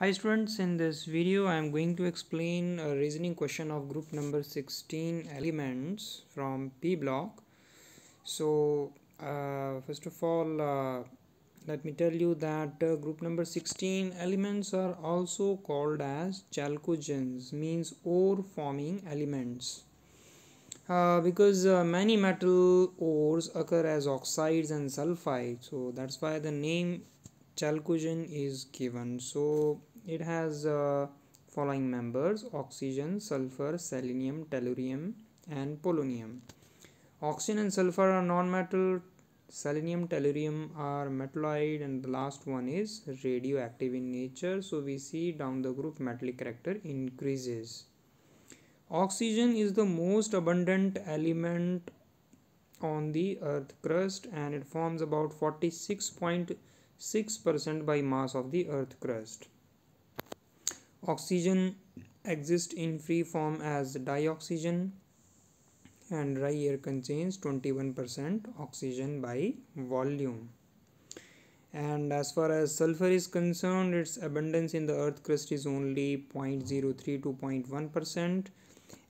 Hi students, in this video I am going to explain a reasoning question of group number 16 elements from P block. So first of all let me tell you that group number 16 elements are also called as chalcogens, means ore forming elements. Because many metal ores occur as oxides and sulfides, so that's why the name chalcogen is given. So it has following members: oxygen, sulfur, selenium, tellurium and polonium. Oxygen and sulfur are non-metal, selenium, tellurium are metalloid, and the last one is radioactive in nature. So we see down the group metallic character increases. Oxygen is the most abundant element on the earth crust and it forms about 46.6% by mass of the earth crust. Oxygen exists in free form as dioxygen and dry air contains 21% oxygen by volume. And as far as sulfur is concerned, its abundance in the earth crust is only 0.03 to 0.1%.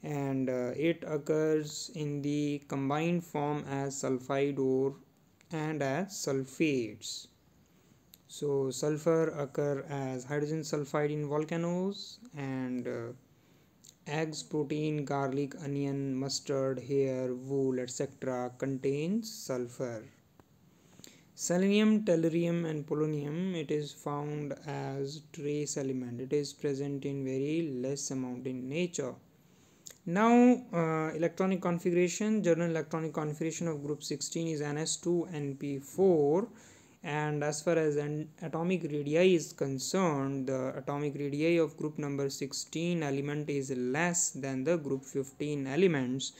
and it occurs in the combined form as sulfide ore and as sulfates. So sulfur occur as hydrogen sulfide in volcanoes, and eggs, protein, garlic, onion, mustard, hair, wool, etc. contains sulfur. Selenium, tellurium and polonium, it is found as trace element. It is present in very less amount in nature. Now electronic configuration, general electronic configuration of group 16 is ns2np4, and as far as an atomic radii is concerned, the atomic radii of group number 16 element is less than the group 15 elements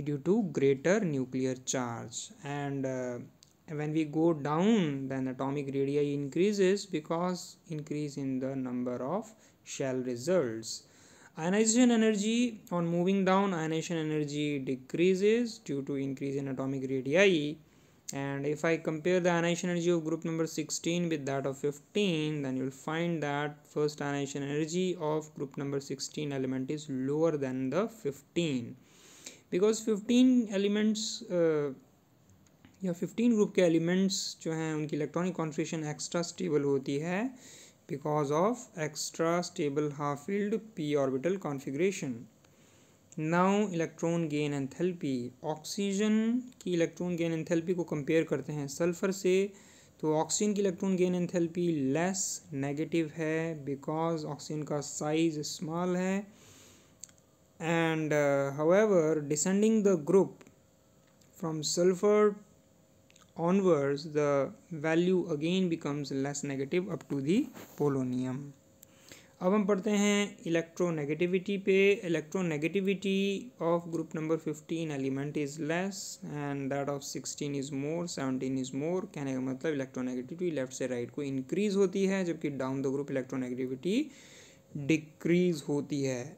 due to greater nuclear charge. And when we go down, then atomic radii increases because increase in the number of shell results. Ionization energy, on moving down, ionization energy decreases due to increase in atomic radii. And if I compare the ionization energy of group number 16 with that of 15, then you will find that first ionization energy of group number 16 element is lower than the 15, because 15 elements या 15 group के elements जो हैं उनकी electronic configuration extra stable होती है because of extra stable half-filled p orbital configuration. Now electron gain enthalpy, oxygen की electron gain enthalpy को compare करते हैं सल्फर से, तो ऑक्सीजन की electron gain enthalpy less negative है बिकॉज ऑक्सीजन का साइज स्मॉल है. And however descending the group from sulphur onwards, the value again becomes less negative up to the polonium. अब हम पढ़ते हैं इलेक्ट्रोनेगेटिविटी पे. Electronegativity of group number 15 element is less and that of 16 is more, 17 is more. कहने का मतलब electronegativity left से right को इंक्रीज होती है, जबकि down the group electronegativity decrease होती है.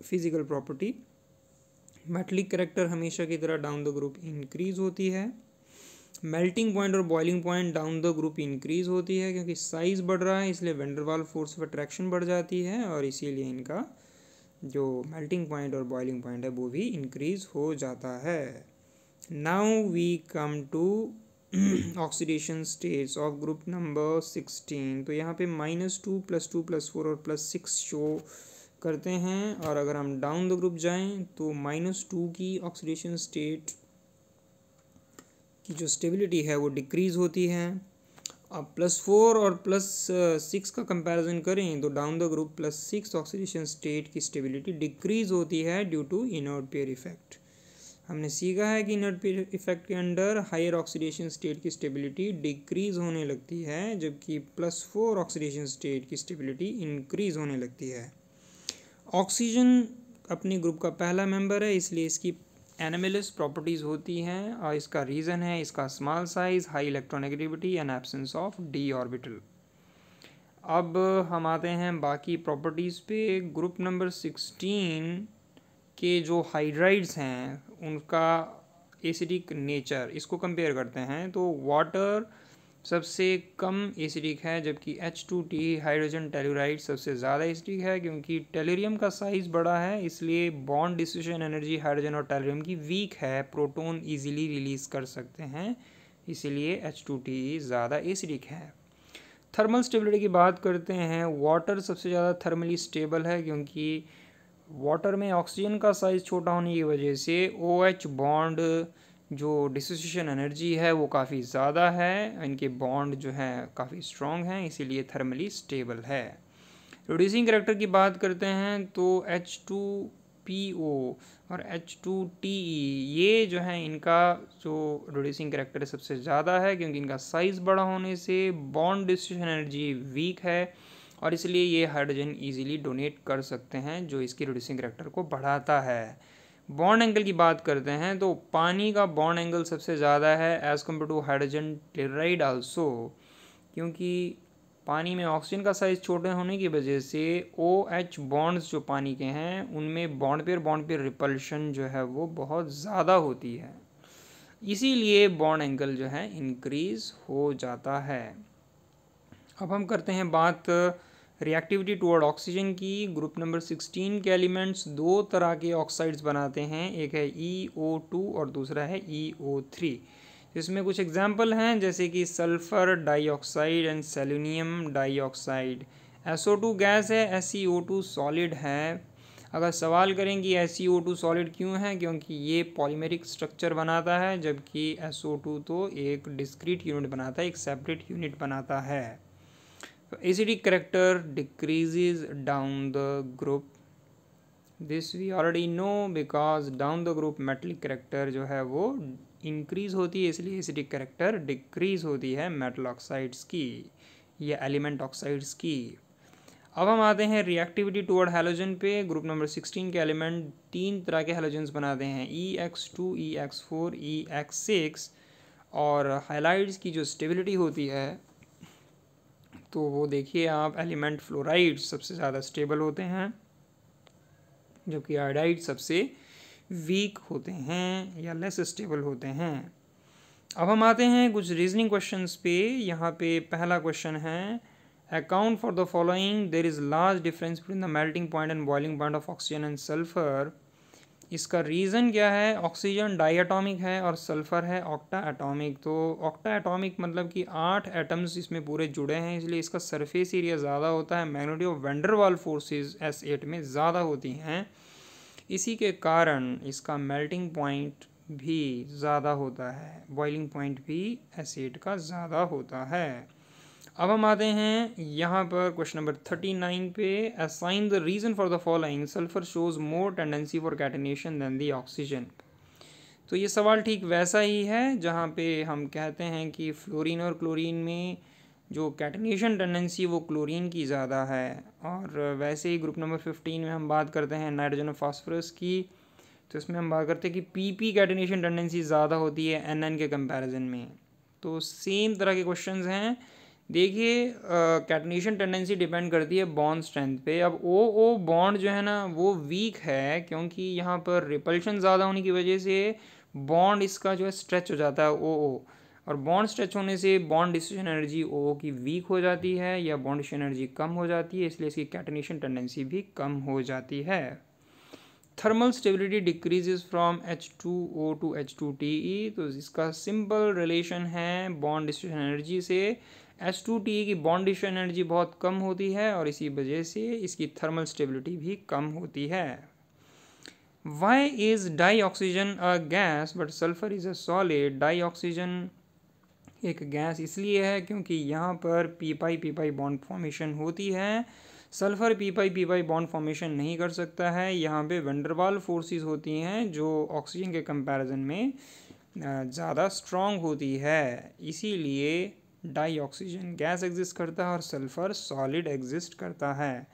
फिजिकल प्रॉपर्टी, मेटलिक कैरेक्टर हमेशा की तरह डाउन द ग्रुप इंक्रीज होती है. मेल्टिंग पॉइंट और boiling point down the group increase होती है क्योंकि साइज बढ़ रहा है, इसलिए वेंडरवाल फोर्स ऑफ अट्रैक्शन बढ़ जाती है और इसीलिए इनका जो मेल्टिंग पॉइंट और बॉइलिंग पॉइंट है वो भी इंक्रीज हो जाता है. Now we come to oxidation states of group number 16. तो यहाँ पे -2 +2 +4 और +6 शो करते हैं, और अगर हम डाउन द ग्रुप जाएं तो -2 की ऑक्सीडेशन स्टेट की जो स्टेबिलिटी है वो डिक्रीज होती है. अब +4 और +6 का कंपैरिजन करें तो down the group +6 oxidation state की स्टेबिलिटी डिक्रीज होती है due to inert pair effect. हमने सीखा है कि इनर्ट पेयर इफेक्ट के अंडर हायर ऑक्सीडेशन स्टेट की स्टेबिलिटी डिक्रीज होने लगती है, जबकि +4 ऑक्सीडेशन स्टेट की स्टेबिलिटी इंक्रीज होने लगती है. ऑक्सीजन अपने ग्रुप का पहला मेंबर है, इसलिए इसकी एनामेलस प्रॉपर्टीज़ होती हैं, और इसका रीज़न है इसका small size, high electronegativity and absence of D orbital. अब हम आते हैं बाकी प्रॉपर्टीज़ पे. ग्रुप नंबर 16 के जो हाइड्राइड्स हैं उनका एसिडिक नेचर, इसको कंपेयर करते हैं. तो वाटर सबसे कम एसिडिक है, जबकि H2T हाइड्रोजन टेलुराइड सबसे ज़्यादा एसिडिक है, क्योंकि टेलुरियम का साइज़ बड़ा है, इसलिए बॉन्ड डिस्ट्रीब्यूशन एनर्जी हाइड्रोजन और टेलुरियम की वीक है, प्रोटॉन इजीली रिलीज़ कर सकते हैं, इसीलिए H2T ज़्यादा एसिडिक है। थर्मल स्टेबिलिटी की बात करते हैं, वाटर सबसे ज़्यादा थर्मली स्टेबल है, क्योंकि वाटर में ऑक्सीजन का साइज़ छोटा होने की वजह से OH बॉन्ड जो डिसोसिएशन एनर्जी है वो काफ़ी ज़्यादा है, इनके बॉन्ड जो है काफ़ी स्ट्रॉन्ग हैं, इसीलिए थर्मली स्टेबल है। रिड्यूसिंग करैक्टर की बात करते हैं तो H2PO और H2TE ये जो है इनका जो रिड्यूसिंग करैक्टर सबसे ज़्यादा है, क्योंकि इनका साइज़ बड़ा होने से बॉन्ड डिसोसिएशन एनर्जी वीक है और इसलिए ये हाइड्रोजन इजीली डोनेट कर सकते हैं, जो इसकी रिड्यूसिंग करैक्टर को बढ़ाता है। बॉन्ड एंगल की बात करते हैं तो पानी का बॉन्ड एंगल सबसे ज़्यादा है as compare to hydrogen telluride also, क्योंकि पानी में ऑक्सीजन का साइज़ छोटे होने की वजह से OH बॉन्ड्स जो पानी के हैं उनमें बॉन्ड पे रिपल्शन जो है वो बहुत ज़्यादा होती है, इसीलिए बॉन्ड एंगल जो है इंक्रीज़ हो जाता है। अब हम करते हैं बात रिएक्टिविटी टुवर्ड ऑक्सीजन की। ग्रुप नंबर 16 के एलिमेंट्स दो तरह के ऑक्साइड्स बनाते हैं, एक है EO2 और दूसरा है EO3। इसमें कुछ एग्जाम्पल हैं जैसे कि sulphur dioxide and selenium dioxide. SO2 gas है, SeO2 सॉलिड है। अगर सवाल करें कि SeO2 सॉलिड क्यों है, क्योंकि ये पॉलीमेरिक स्ट्रक्चर बनाता है, जबकि SO2 तो एक डिस्क्रीट यूनिट बनाता है, एक सेपरेट यूनिट बनाता है। Acidic character decreases down the group, this we already know because down the group metallic character जो है वो इंक्रीज होती है, इसलिए एसिडिक कैरेक्टर डिक्रीज होती है मेटल ऑक्साइड्स की या एलिमेंट ऑक्साइड्स की। अब हम आते हैं रिएक्टिविटी टुवर्ड हैलोजन पे। ग्रुप नंबर 16 के एलिमेंट तीन तरह के हैलोजन्स बनाते हैं, EX2, EX4, EX6। और हाइलाइड्स की जो स्टेबिलिटी होती है तो वो देखिए आप, एलिमेंट फ्लोराइड सबसे ज़्यादा स्टेबल होते हैं, जबकि आयोडाइड सबसे वीक होते हैं या लेस स्टेबल होते हैं। अब हम आते हैं कुछ रीजनिंग क्वेश्चंस पे। यहाँ पे पहला क्वेश्चन है, account for the following, there is large difference between the melting point and boiling point of oxygen and sulphur. इसका रीज़न क्या है? ऑक्सीजन डाइएटॉमिक है और सल्फ़र है ऑक्टा एटॉमिक। तो ऑक्टा एटॉमिक मतलब कि 8 एटम्स इसमें पूरे जुड़े हैं, इसलिए इसका सरफेस एरिया ज़्यादा होता है, मैग्नेटिक ऑफ वैंडरवाल फोर्सेस S8 में ज़्यादा होती हैं, इसी के कारण इसका मेल्टिंग पॉइंट भी ज़्यादा होता है, बॉइलिंग पॉइंट भी S8 का ज़्यादा होता है। अब हम आते हैं यहाँ पर क्वेश्चन नंबर 39 पे, assign the reason for the following, sulphur shows more tendency for catenation than the oxygen. तो ये सवाल ठीक वैसा ही है जहाँ पे हम कहते हैं कि फ्लोरीन और क्लोरीन में जो कैटिनेशन टेंडेंसी वो क्लोरीन की ज़्यादा है। और वैसे ही ग्रुप नंबर 15 में हम बात करते हैं नाइट्रोजन और फास्फोरस की, तो इसमें हम बात करते हैं कि PP कैटिनेशन टेंडेंसी ज़्यादा होती है NN के कंपैरिजन में। तो सेम तरह के क्वेश्चंस हैं। देखिए कैटिनेशन टेंडेंसी डिपेंड करती है बॉन्ड स्ट्रेंथ पे। अब OO बॉन्ड जो है ना वो वीक है, क्योंकि यहाँ पर रिपल्शन ज़्यादा होने की वजह से बॉन्ड इसका जो है स्ट्रेच हो जाता है OO, और बॉन्ड स्ट्रेच होने से बॉन्ड डिस्ट्रीब्यूशन एनर्जी OO की वीक हो जाती है या बॉन्ड डिस्ट्रीब्यूशन एनर्जी कम हो जाती है, इसलिए इसकी कैटिनेशन टेंडेंसी भी कम हो जाती है। Thermal stability decreases from H2O to H2TE, तो इसका सिंपल रिलेशन है बॉन्ड डिस्ट्रीब्यूशन एनर्जी से। H2TE की बॉन्ड डिस्ट्रीब्यूशन एनर्जी बहुत कम होती है और इसी वजह से इसकी थर्मल स्टेबिलिटी भी कम होती है। Why is dioxygen a gas but sulphur is a solid? Dioxygen एक गैस इसलिए है क्योंकि यहाँ पर पी बॉन्ड फॉर्मेशन होती है, सल्फ़र पी बॉन्ड फॉर्मेशन नहीं कर सकता है। यहाँ पे वैंडरवाल फोर्सेस होती हैं जो ऑक्सीजन के कंपैरिजन में ज़्यादा स्ट्रॉन्ग होती है, इसीलिए डाईऑक्सीजन गैस एग्जिस्ट करता है और सल्फ़र सॉलिड एग्जिस्ट करता है।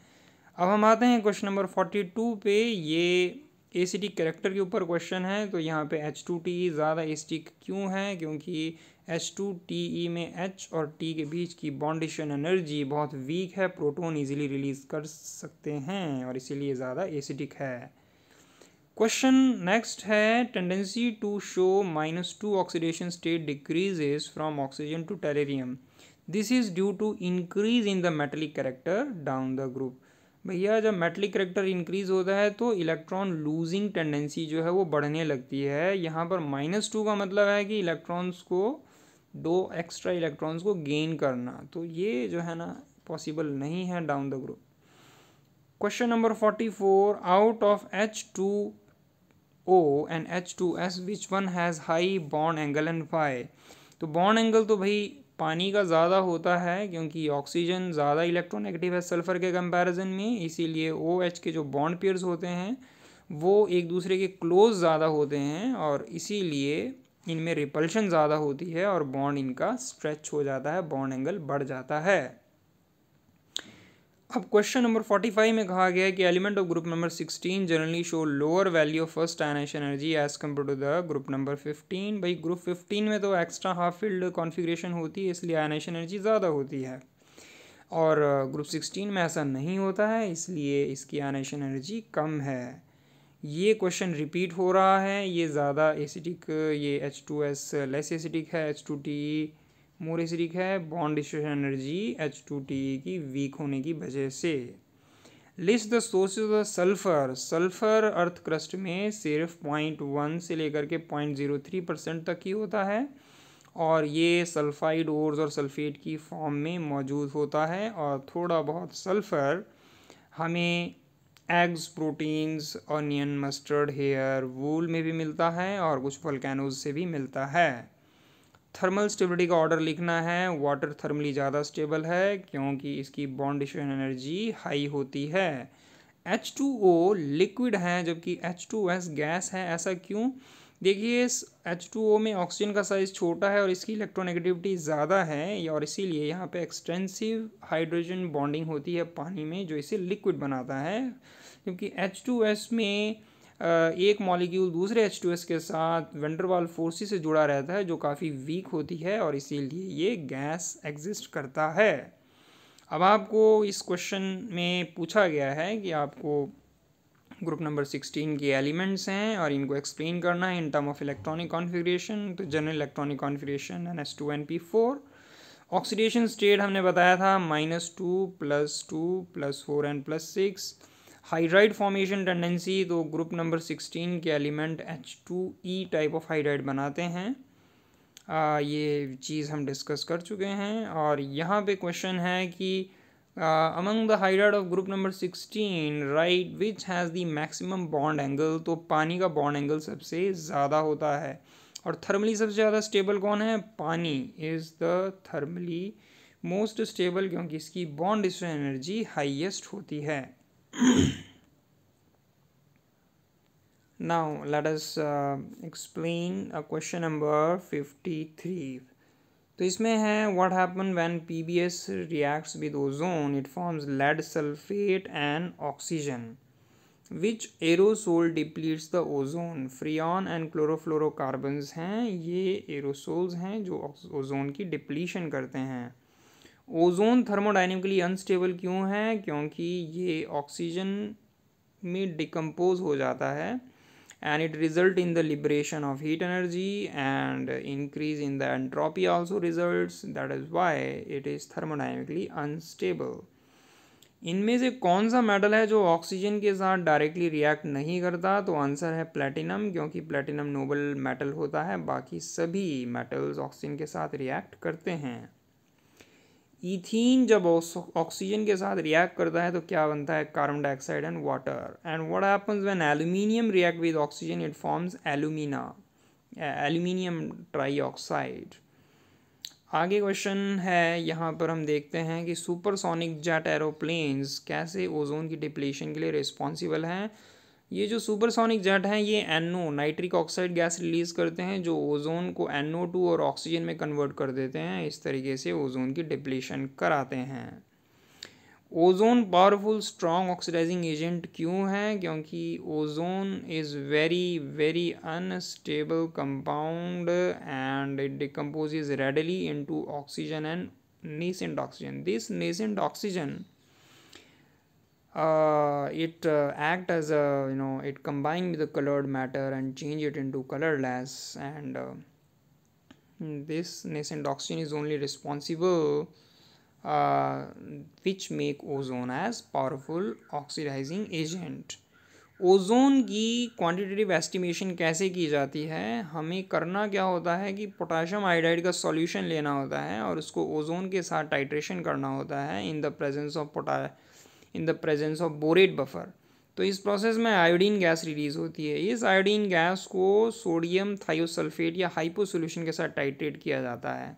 अब हम आते हैं क्वेश्चन नंबर 42 पे। ये एसिडिक कैरेक्टर के ऊपर क्वेश्चन है। तो यहाँ पे H2TE ज़्यादा एसिडिक क्यों है? क्योंकि H2TE में H और T के बीच की बॉन्डिशन एनर्जी बहुत वीक है, प्रोटॉन इजीली रिलीज कर सकते हैं और इसीलिए ज़्यादा एसिडिक है। क्वेश्चन नेक्स्ट है, tendency to show -2 oxidation state decreases from oxygen to tellurium, this is due to increase in the metallic character down the group. भैया जब मेटेलिक कैरेक्टर इंक्रीज होता है तो इलेक्ट्रॉन लूजिंग टेंडेंसी जो है वो बढ़ने लगती है। यहाँ पर -2 का मतलब है कि इलेक्ट्रॉन्स को, 2 एक्स्ट्रा इलेक्ट्रॉन्स को गेन करना, तो ये जो है ना पॉसिबल नहीं है down the group. Question number 44, out of H2O and H2S which one has high bond angle and फाई। तो बॉन्ड एंगल तो भाई पानी का ज़्यादा होता है क्योंकि ऑक्सीजन ज़्यादा इलेक्ट्रोनेगेटिव है सल्फ़र के कंपैरिजन में, इसीलिए OH के जो बॉन्ड पेयर्स होते हैं वो एक दूसरे के क्लोज ज़्यादा होते हैं और इसीलिए इनमें रिपल्शन ज़्यादा होती है और बॉन्ड इनका स्ट्रेच हो जाता है, बॉन्ड एंगल बढ़ जाता है। अब क्वेश्चन नंबर 45 में कहा गया है कि element of group number 16 generally show lower value of first ionisation energy as compare to the group number 15। भाई ग्रुप 15 में तो एक्स्ट्रा हाफ फील्ड कॉन्फ़िगरेशन होती है इसलिए आयनाइजेशन एनर्जी ज़्यादा होती है, और ग्रुप 16 में ऐसा नहीं होता है इसलिए इसकी आयनाइजेशन एनर्जी कम है। ये क्वेश्चन रिपीट हो रहा है, ये ज़्यादा एसिडिक, ये H2S लेस एसिडिक है, H2T मोर एसिडिक है, बॉन्ड डिस्ट्रीब्यूशन एनर्जी H2T की वीक होने की वजह से। List the sources of sulphur. Sulphur earth crust में सिर्फ 0.1 से लेकर के 0.03% तक ही होता है और ये सल्फाइड ओर्स और सल्फेट की फॉर्म में मौजूद होता है, और थोड़ा बहुत सल्फर हमें eggs, proteins, onion, mustard, hair, wool में भी मिलता है और कुछ वोल्केनोज से भी मिलता है। थर्मल स्टेबिलिटी का ऑर्डर लिखना है, वाटर थर्मली ज़्यादा स्टेबल है क्योंकि इसकी बॉन्ड डिस्ट्रीब्यूशन एनर्जी हाई होती है। H2O लिक्विड है जबकि H2S गैस है, ऐसा क्यों? देखिए इस H2O में ऑक्सीजन का साइज़ छोटा है और इसकी इलेक्ट्रोनेगेटिविटी ज़्यादा है और इसीलिए यहाँ पे एक्सटेंसिव हाइड्रोजन बॉन्डिंग होती है पानी में जो इसे लिक्विड बनाता है, जबकि H2S में एक मॉलिक्यूल दूसरे H2S के साथ वेंडरवाल फोर्स से जुड़ा रहता है जो काफ़ी वीक होती है और इसीलिए ये गैस एग्जिस्ट करता है। अब आपको इस क्वेश्चन में पूछा गया है कि आपको ग्रुप नंबर 16 के एलिमेंट्स हैं और इनको एक्सप्लेन करना है in term of electronic configuration. तो general electronic configuration NH2NP4। Oxidation state हमने बताया था -2 +2 +4 एंड +6। हाइड्राइड फॉर्मेशन टेंडेंसी, तो ग्रुप नंबर 16 के element H2E type of hydride बनाते हैं, ये चीज़ हम डिस्कस कर चुके हैं। और यहाँ पे क्वेश्चन है कि among the hydride of group number 16 right which has the maximum bond angle. तो पानी का बॉन्ड एंगल सबसे ज़्यादा होता है और थर्मली सबसे ज़्यादा स्टेबल कौन है? पानी is the thermally most stable क्योंकि इसकी बॉन्ड डिस्ट्रीब्यूशन एनर्जी हाईएस्ट होती है। Now let us explain question number 53. तो इसमें है what happen when PBS reacts with ozone, it forms lead sulfate and oxygen. Which aerosol depletes the ozone? Freon and chlorofluorocarbons हैं, ये aerosols हैं जो ozone की डिप्लीशन करते हैं। ओजोन थर्मोडाइनमिकली अनस्टेबल क्यों है? क्योंकि ये ऑक्सीजन में डिकम्पोज हो जाता है and it result in the liberation of heat energy and increase in the entropy also results, that is why it is thermodynamically unstable. इनमें से कौन सा मेटल है जो ऑक्सीजन के साथ डायरेक्टली रिएक्ट नहीं करता? तो आंसर है प्लेटिनम, क्योंकि प्लेटिनम नोबल मेटल होता है, बाकी सभी मेटल्स ऑक्सीजन के साथ रिएक्ट करते हैं। इथीन जब ऑक्सीजन के साथ रिएक्ट करता है तो क्या बनता है? Carbon dioxide and water. And what happens when aluminium react with oxygen? It forms aluminium trioxide. आगे क्वेश्चन है, यहाँ पर हम देखते हैं कि सुपरसोनिक जेट एरोप्लेन्स कैसे ओजोन की डिप्लीशन के लिए रिस्पॉन्सिबल हैं। ये जो सुपरसोनिक जेट हैं ये NO nitric oxide gas release करते हैं जो ओजोन को NO2 और ऑक्सीजन में कन्वर्ट कर देते हैं, इस तरीके से ओजोन की डिप्लीशन कराते हैं। Ozone powerful strong oxidising agent क्यों है? क्योंकि ozone is very very unstable compound and it decomposes readily into oxygen and nascent oxygen. This nascent oxygen it act as a, it combine with the colored matter and change it into colorless, and this nascent oxygen is only responsible which make ozone as powerful oxidizing agent. Ozone की quantitative estimation कैसे की जाती है? हमें करना क्या होता है कि पोटाशियम आयोडाइड का सॉल्यूशन लेना होता है और उसको ओज़ोन के साथ टाइट्रेशन करना होता है इन the presence of borate buffer. तो इस प्रोसेस में आयोडीन गैस रिलीज़ होती है। इस आयोडीन गैस को सोडियम थायोसल्फेट या हाइपो सोल्यूशन के साथ टाइट्रेट किया जाता है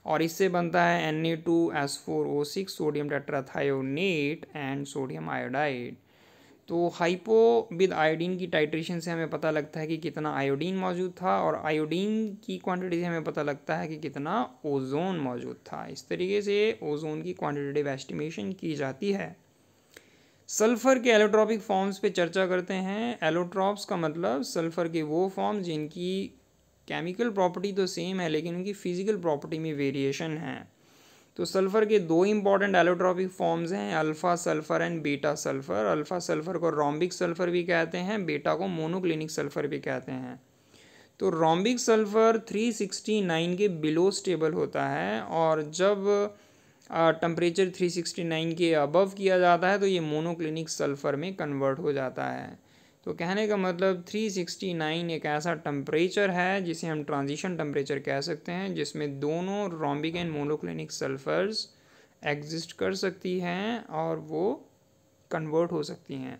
और इससे बनता है Na2S4O6 sodium tetrathionate and sodium iodide. तो हाइपो विद आयोडीन की टाइट्रेशन से हमें पता लगता है कि कितना आयोडीन मौजूद था और आयोडीन की क्वांटिटी से हमें पता लगता है कि कितना ओजोन मौजूद था। इस तरीके से ओजोन की क्वांटिटेटिव एस्टिमेशन की जाती है। सल्फर के एलोट्रॉपिक फॉर्म्स पे चर्चा करते हैं। एलोट्रॉप्स का मतलब सल्फर के वो फॉर्म्स जिनकी केमिकल प्रॉपर्टी तो सेम है लेकिन उनकी फिजिकल प्रॉपर्टी में वेरिएशन है। तो सल्फ़र के दो इंपॉर्टेंट एलोट्रॉपिक फॉर्म्स हैं, alpha sulphur and beta sulphur. Alpha sulphur को रोम्बिक सल्फ़र भी कहते हैं, बीटा को मोनोक्लिनिक सल्फ़र भी कहते हैं। तो रोम्बिक सल्फ़र 369 के बिलो स्टेबल होता है और जब टेम्परेचर 369 के अबव किया जाता है तो ये मोनोक्लिनिक सल्फ़र में कन्वर्ट हो जाता है। तो कहने का मतलब 369 एक ऐसा टेम्परेचर है जिसे हम ट्रांजिशन टेम्परेचर कह सकते हैं, जिसमें दोनों rhombic and monoclinic sulphurs exist कर सकती हैं और वो कन्वर्ट हो सकती हैं।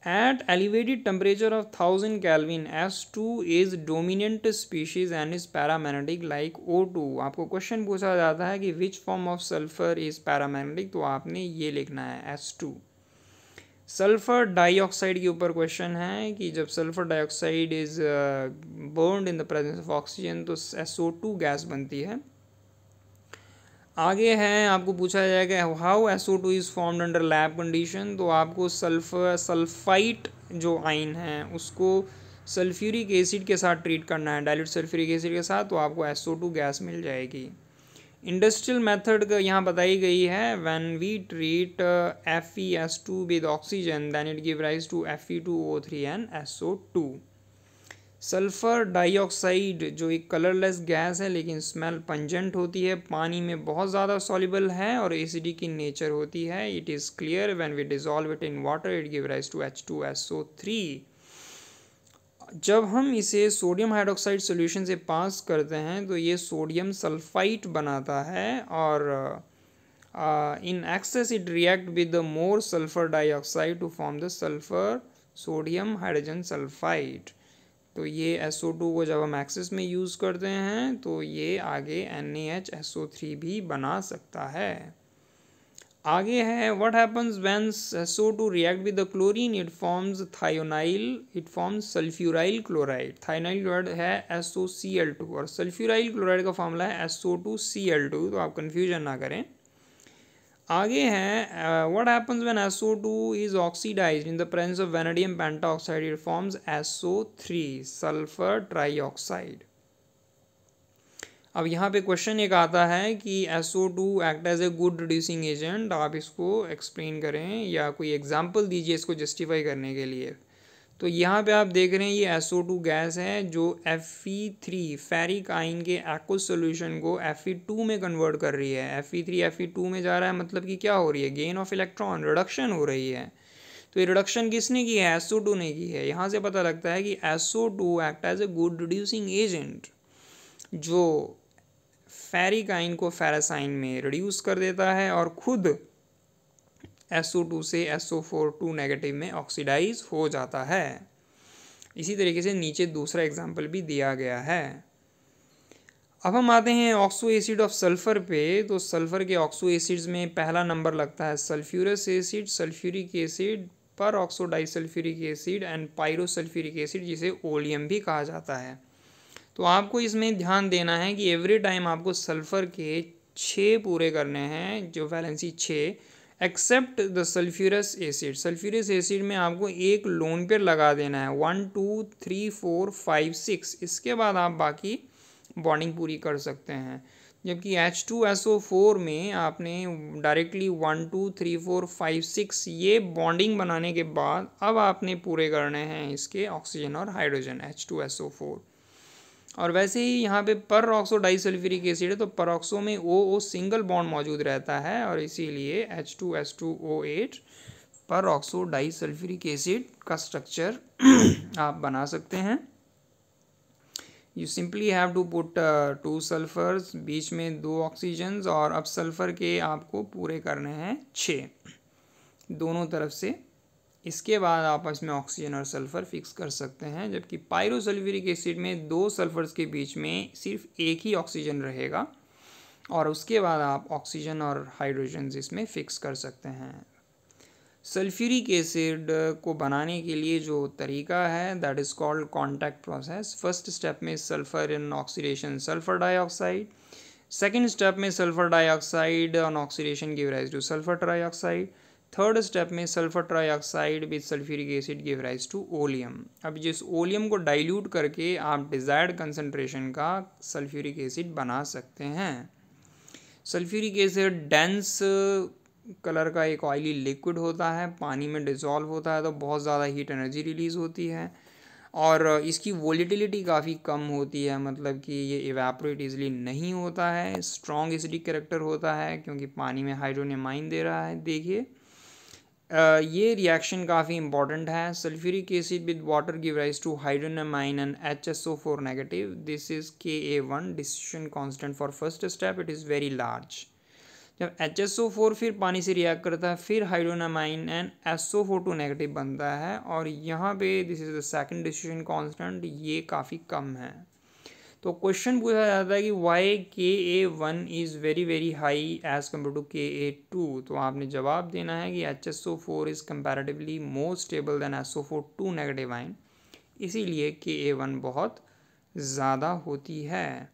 At elevated temperature of 1000 Kelvin S2 is dominant species and is paramagnetic like O2। आपको क्वेश्चन पूछा जाता है कि which form of sulphur is paramagnetic, तो आपने ये लिखना है S2। सल्फ़र डाइऑक्साइड के ऊपर क्वेश्चन है कि जब sulphur dioxide is burned in the presence of oxygen तो SO2 गैस बनती है। आगे है, आपको पूछा जाएगा how SO2 is formed under lab condition. तो आपको सल्फाइट जो आइन है उसको सल्फ्यूरिक एसिड के साथ ट्रीट करना है, डाइल्यूट सल्फ्यूरिक एसिड के साथ, तो आपको SO2 गैस मिल जाएगी। इंडस्ट्रियल मेथड का यहाँ बताई गई है, when we treat FeS2 with oxygen then it give rise to Fe2O3 and SO2। Sulphur dioxide जो एक कलरलेस गैस है लेकिन स्मेल पंजेंट होती है, पानी में बहुत ज़्यादा सॉल्युबल है और एसिडिक इन नेचर होती है। It is clear when we dissolve it in water it give rise to H2SO3। जब हम इसे सोडियम हाइड्रोक्साइड सॉल्यूशन से पास करते हैं तो ये सोडियम सल्फाइट बनाता है और in excess it react with the more sulphur dioxide to form the sulphur sodium hydrogen sulphide. तो ये SO2 को जब हम एक्सेस में यूज़ करते हैं तो ये आगे NaHSO3 भी बना सकता है। आगे है, what happens when SO2 react with the chlorine it forms thionyl, it forms sulphuryl chloride. Thionyl chloride है SOCl2 और सल्फ्यूराइल क्लोराइड का फॉर्मूला है SO2Cl2, तो आप कन्फ्यूजन ना करें। आगे है, what happens when SO2 is oxidised in the presence of vanadium pentaoxide it forms SO3 sulphur trioxide. अब यहाँ पे क्वेश्चन एक आता है कि SO2 act as a good reducing agent, आप इसको एक्सप्लेन करें या कोई एग्जांपल दीजिए इसको जस्टिफाई करने के लिए। तो यहाँ पे आप देख रहे हैं ये SO2 गैस है जो Fe3 फेरिक आइन के एक्वस सॉल्यूशन को Fe2 में कन्वर्ट कर रही है। Fe3 Fe2 में जा रहा है, मतलब कि क्या हो रही है, गेन ऑफ इलेक्ट्रॉन, रिडक्शन हो रही है। तो ये रिडक्शन किसने की है, SO2 ने की है। यहाँ से पता लगता है कि SO2 act as a good reducing agent जो फेरिक आइन को फेरस आइन में रिड्यूस कर देता है और खुद SO2 से SO4 नेगेटिव में ऑक्सीडाइज हो जाता है। इसी तरीके से नीचे दूसरा एग्जाम्पल भी दिया गया है। अब हम आते हैं ऑक्सो एसिड ऑफ सल्फर पे। तो सल्फर के ऑक्सो एसिड्स में पहला नंबर लगता है सल्फ्यूरस एसिड, सल्फ्यूरिक एसिड, पर oxo disulphuric acid and pyrosulphuric acid, जिसे ओलियम भी कहा जाता है। तो आपको इसमें ध्यान देना है कि एवरी टाइम आपको सल्फ़र के 6 पूरे करने हैं, जो valency 6, except the sulphurous acid. Sulphurous acid में आपको एक लोन पेयर लगा देना है, 1 2 3 4 5 6। इसके बाद आप बाकी बॉन्डिंग पूरी कर सकते हैं। जबकि H2SO4 में आपने डायरेक्टली 1 2 3 4 5 6 ये बॉन्डिंग बनाने के बाद अब आपने पूरे करने हैं इसके ऑक्सीजन और हाइड्रोजन H2SO4। और वैसे ही यहाँ पे परऑक्सो डाइसल्फ्यूरिक एसिड है तो परऑक्सो में O सिंगल बॉन्ड मौजूद रहता है और इसीलिए H2S2O8 परऑक्सो डाइसल्फ्यूरिक एसिड का स्ट्रक्चर आप बना सकते हैं। You simply have to put 2 sulphurs, बीच में 2 ऑक्सीजन्स और अब सल्फर के आपको पूरे करने हैं 6 दोनों तरफ से। इसके बाद आप इसमें ऑक्सीजन और सल्फर फिक्स कर सकते हैं, जबकि पायरोसल्फ्यूरिक एसिड में 2 सल्फर्स के बीच में सिर्फ एक ही ऑक्सीजन रहेगा और उसके बाद आप ऑक्सीजन और हाइड्रोजन इसमें फिक्स कर सकते हैं। सल्फ्यूरिक एसिड को बनाने के लिए जो तरीका है that is called contact process. First step में sulphur in oxidation sulphur dioxide, second step में sulphur dioxide on oxidation give rise to sulphur trioxide, third step में sulphur trioxide with sulphuric acid give rise to oleum. अब जिस oleum को dilute करके आप desired concentration का sulphuric acid बना सकते हैं। सल्फ्यूरिक एसिड डेंस कलर का एक ऑयली लिक्विड होता है, पानी में डिज़ोल्व होता है तो बहुत ज़्यादा हीट एनर्जी रिलीज़ होती है और इसकी वोलेटिलिटी काफ़ी कम होती है, मतलब कि ये इवेपोरेट इजीली नहीं होता है। स्ट्रॉन्ग एसिडिक कैरेक्टर होता है क्योंकि पानी में हाइड्रोनियम आयन दे रहा है। देखिए ये रिएक्शन काफ़ी इंपॉर्टेंट है। Sulphuric acid with water give rise to hydronium ion and HSO4 negative. This is Ka1 distribution constant for first step, it is very large. जब HSO4 फिर पानी से रिएक्ट करता है फिर hydronium ion and SO42 negative बनता है और यहाँ पे this is the second distribution constant, ये काफ़ी कम है। तो क्वेश्चन पूछा जाता है कि why Ka1 is very very high as compare to Ka2। तो आपने जवाब देना है कि HSO4 is comparatively more stable than SO42 negative ion, इसीलिए Ka1 बहुत ज़्यादा होती है।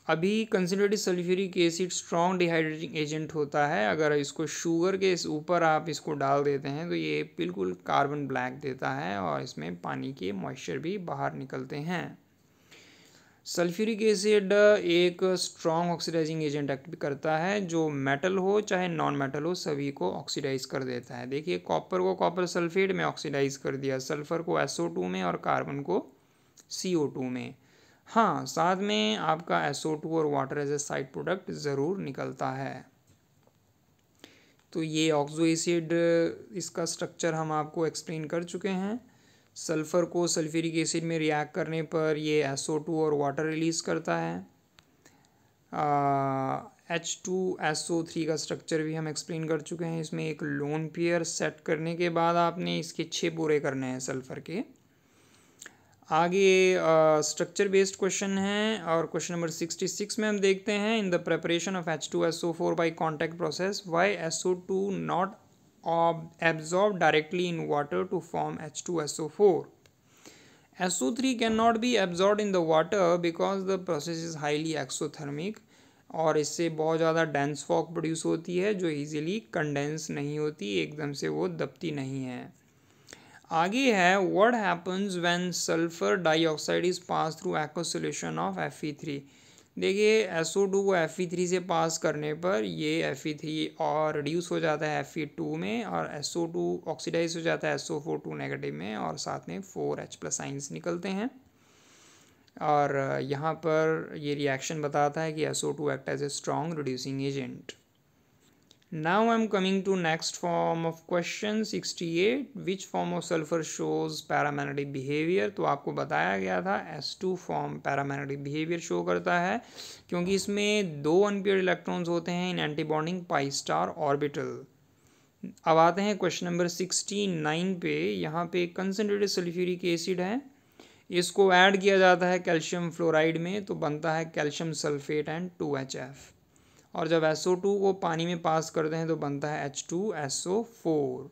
अभी concentrated sulphuric acid strong dehydrating agent होता है। अगर इसको शुगर के ऊपर आप इसको डाल देते हैं तो ये बिल्कुल कार्बन ब्लैक देता है और इसमें पानी के मॉइस्चर भी बाहर निकलते हैं। सल्फ्यूरिक एसिड एक स्ट्रॉन्ग ऑक्सीडाइजिंग एजेंट एक्ट करता है, जो मेटल हो चाहे नॉन मेटल हो सभी को ऑक्सीडाइज कर देता है। देखिए कॉपर को कॉपर सल्फेट में ऑक्सीडाइज कर दिया, सल्फर को SO2 में और कार्बन को CO2 में। हाँ, साथ में आपका SO2 और water as a side product ज़रूर निकलता है। तो ये ऑक्सो एसिड, इसका स्ट्रक्चर हम आपको एक्सप्लेन कर चुके हैं। सल्फ़र को सल्फ्यूरिक एसिड में रिएक्ट करने पर ये SO2 और वाटर रिलीज़ करता है। H2SO3 का स्ट्रक्चर भी हम एक्सप्लेन कर चुके हैं। इसमें एक लोन पेयर सेट करने के बाद आपने इसके 6 पूरे करने हैं सल्फ़र के। आगे स्ट्रक्चर बेस्ड क्वेश्चन है और क्वेश्चन नंबर 66 में हम देखते हैं in the preparation of H2SO4 by contact process why SO2 not absorbed directly in water to form H2SO4. SO3 cannot be absorbed in the water because the process is highly exothermic और इससे बहुत ज़्यादा dense fog produce होती है जो easily condense नहीं होती, एकदम से वो दबती नहीं है। आगे है what happens when sulphur dioxide is pass through aqueous solution of Fe3। देखिए SO2 को Fe3 से पास करने पर ये Fe3 और रिड्यूस हो जाता है Fe2 में और SO2 ऑक्सीडाइज हो जाता है SO42 नेगेटिव में और साथ में 4H+ आइंस निकलते हैं। और यहाँ पर ये रिएक्शन बताता है कि SO2 act as a strong reducing agent. Now I am coming to next form of question 68, which form of sulfur shows paramagnetic behavior। तो आपको बताया गया था S2 form paramagnetic behaviour show करता है क्योंकि इसमें 2 अनपेयर्ड इलेक्ट्रॉन्स होते हैं in anti bonding pi star orbital. अब आते हैं क्वेश्चन नंबर 69 पे। यहाँ पे कंसनट्रेटेड सल्फ्यूरिक एसिड है, इसको ऐड किया जाता है कैल्शियम फ्लोराइड में तो बनता है कैल्शियम सल्फेट एंड 2HF और जब SO2 को पानी में पास करते हैं तो बनता है H2SO4।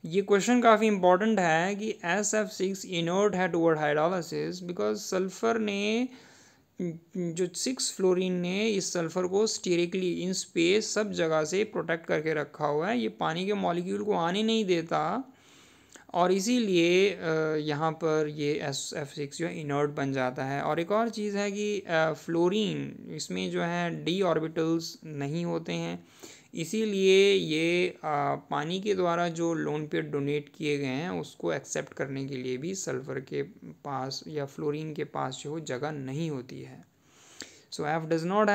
ये क्वेश्चन काफ़ी इंपॉर्टेंट है कि SF6 इनर्ट है टुवर्ड हाइड्रोलाइसिस बिकॉज सल्फ़र ने जो 6 फ्लोरीन ने इस सल्फ़र को स्टीरिकली इन स्पेस सब जगह से प्रोटेक्ट करके रखा हुआ है, ये पानी के मॉलिक्यूल को आने नहीं देता और इसीलिए यहाँ पर ये SF6 जो है इनर्ट बन जाता है। और एक और चीज़ है कि फ्लोरीन इसमें जो है d ऑर्बिटल्स नहीं होते हैं, इसीलिए ये पानी के द्वारा जो लोन पेयर डोनेट किए गए हैं उसको एक्सेप्ट करने के लिए भी सल्फ़र के पास या फ्लोरीन के पास जो जगह नहीं होती है। सो F does not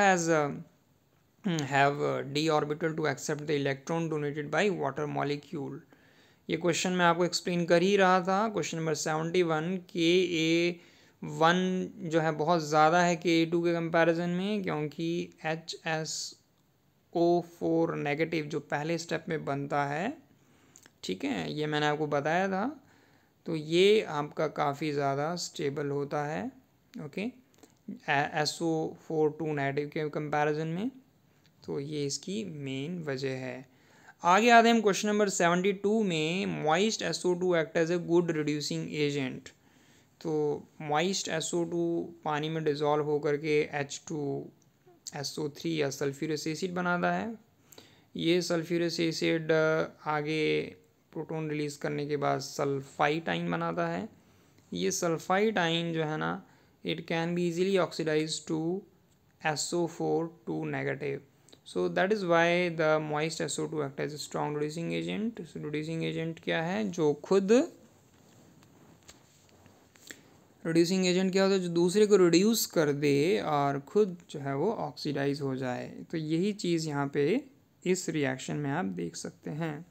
have d orbital to accept the electron donated by water molecule। ये क्वेश्चन मैं आपको एक्सप्लेन कर ही रहा था। क्वेश्चन नंबर 71 Ka1 जो है बहुत ज़्यादा है Ka2 के कंपैरिजन में, क्योंकि HSO4 नेगेटिव जो पहले स्टेप में बनता है, ठीक है, ये मैंने आपको बताया था, तो ये आपका काफ़ी ज़्यादा स्टेबल होता है, ओके, SO4 2 नेगेटिव के कंपैरिजन में। तो ये इसकी मेन वजह है। आगे आते हैं हम क्वेश्चन नंबर 72 में। Moist SO2 act as a good reducing agent. तो मॉइस्ट SO2 पानी में डिज़ोल्व होकर के H2SO3 या सल्फ्यूरिक एसिड बनाता है। ये सल्फ्यूरिक एसिड आगे प्रोटॉन रिलीज़ करने के बाद सल्फाइड आयन बनाता है। ये सल्फाइड आयन जो है ना, it can be easily oxidise to SO4 2 negative. So that is why the moist SO2 act as a strong reducing agent। So reducing agent क्या है, जो खुद reducing agent क्या होता है, जो दूसरे को रिड्यूस कर दे और खुद जो है वो ऑक्सीडाइज हो जाए। तो यही चीज़ यहाँ पे इस रिएक्शन में आप देख सकते हैं।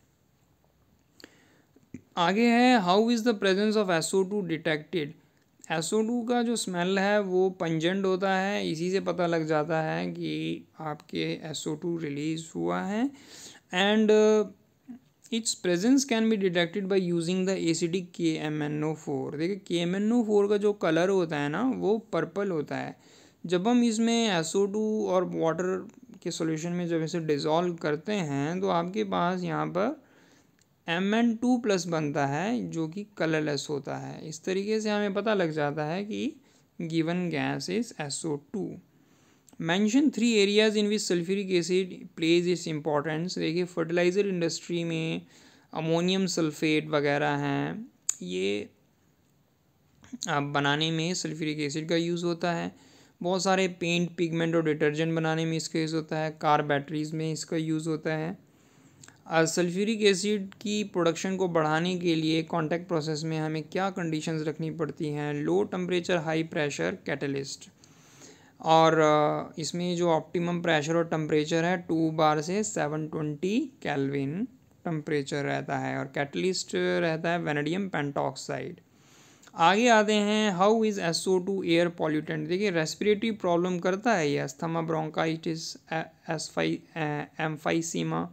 आगे है how is the presence of SO2 detected. SO2 का जो स्मेल है वो पंजेंट होता है, इसी से पता लग जाता है कि आपके SO2 रिलीज हुआ है। And it's presence can be detected by using the acidic KMnO4। देखिए KMnO4 का जो कलर होता है ना वो पर्पल होता है। जब हम इसमें SO2 और वाटर के सॉल्यूशन में जब इसे डिज़ोल्व करते हैं तो आपके पास यहाँ पर Mn2+ बनता है जो कि कलरलेस होता है। इस तरीके से हमें पता लग जाता है कि given gas is SO2। Mention 3 areas in which sulphuric acid plays its importance. देखिए फर्टिलाइज़र इंडस्ट्री में अमोनियम सल्फेट वगैरह हैं, ये बनाने में सल्फ्यूरिक एसिड का यूज़ होता है। बहुत सारे पेंट, पिगमेंट और डिटर्जेंट बनाने में इसका यूज़ होता है। कार बैटरीज़ में इसका यूज़ होता है। सल्फ्यूरिक एसिड की प्रोडक्शन को बढ़ाने के लिए कॉन्टैक्ट प्रोसेस में हमें क्या कंडीशंस रखनी पड़ती हैं, low temperature high pressure catalyst. और इसमें जो ऑप्टिमम प्रेशर और टेम्परेचर है 2 बार से 720 केल्विन टेम्परेचर रहता है, और कैटलिस्ट रहता है वैनेडियम पेंटॉक्साइड। आगे आते हैं how is SO2 air pollutant. देखिए रेस्पिरेटरी प्रॉब्लम करता है ये, अस्थमा, ब्रोंकाइटिस, एम्फाइसीमा।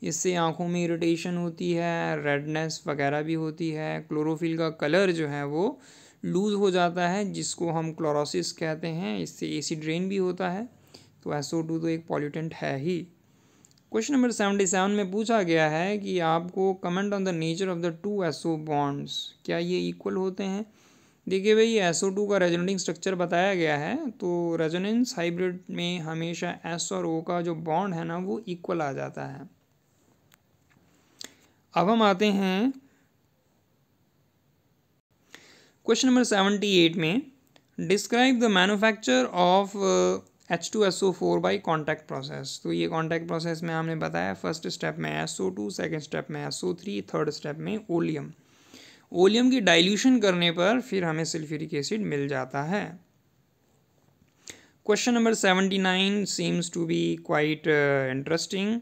इससे आँखों में इरिटेशन होती है, रेडनेस वगैरह भी होती है। क्लोरोफिल का कलर जो है वो लूज़ हो जाता है, जिसको हम क्लोरोसिस कहते हैं। इससे एसिड रेन भी होता है। तो SO2 तो एक पॉल्यूटेंट है ही। क्वेश्चन नंबर 77 में पूछा गया है कि आपको comment on the nature of the 2 SO bonds. क्या ये इक्वल होते हैं। देखिए भाई SO2 का रेजोनेटिंग स्ट्रक्चर बताया गया है, तो रेजोनेंस हाइब्रिड में हमेशा S और O का जो बॉन्ड है ना वो इक्वल आ जाता है। अब हम आते हैं क्वेश्चन नंबर 78 में। Describe the manufacture of H2SO4 by contact process. तो ये कॉन्टैक्ट प्रोसेस में हमने बताया फर्स्ट स्टेप में SO2, सेकेंड स्टेप में SO3, थर्ड स्टेप में ओलियम। ओलियम की डाइल्यूशन करने पर फिर हमें सल्फ्यूरिक एसिड मिल जाता है। Question number 79 seems to be quite interesting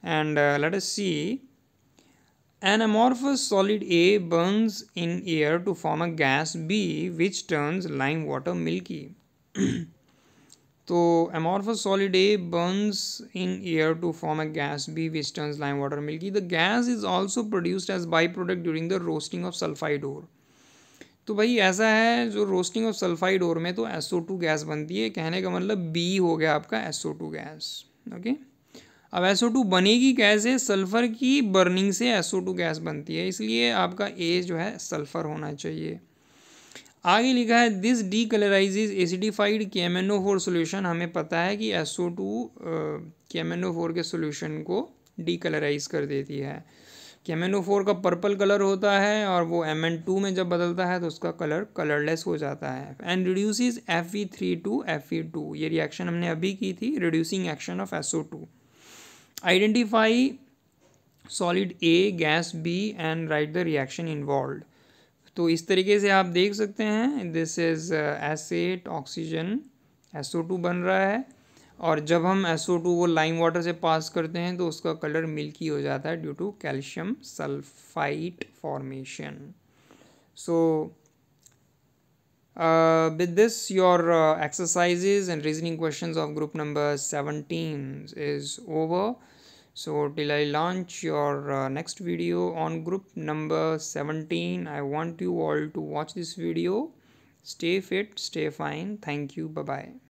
and let us see. An amorphous solid A burns in air to form a gas B which turns lime water milky। तो amorphous solid A burns in air to form a gas B which turns lime water milky। The gas is also produced as byproduct during the roasting of sulfide ore। तो भाई ऐसा है, जो roasting of sulphide ओर में तो SO2 gas बनती है। कहने का मतलब B हो गया आपका SO2 गैस, ओके। अब SO2 बनेगी कैसे, सल्फ़र की बर्निंग से SO2 गैस बनती है, इसलिए आपका A जो है सल्फ़र होना चाहिए। आगे लिखा है दिस डीकलराइजेज एसिडिफाइड KMnO4 सोल्यूशन। हमें पता है कि SO2 KMnO4 के सोल्यूशन को डीकलराइज कर देती है। कि MnO4 का पर्पल कलर होता है और वो Mn2 में जब बदलता है तो उसका कलर कलरलेस हो जाता है। And reduces Fe3 to Fe2, ये रिएक्शन हमने अभी की थी, reducing action of SO2। Identify solid A, gas B and right the reaction involved. तो इस तरीके से आप देख सकते हैं, this is acid oxygen SO2 बन रहा है, और जब हम SO2 को लाइम वाटर से पास करते हैं तो उसका कलर मिल्की हो जाता है due to calcium sulphide formation. So with this your exercises and reasoning questions of group number 17 is over. So till I launch your next video on group number 17, I want you all to watch this video. Stay fit, stay fine. Thank you. Bye bye.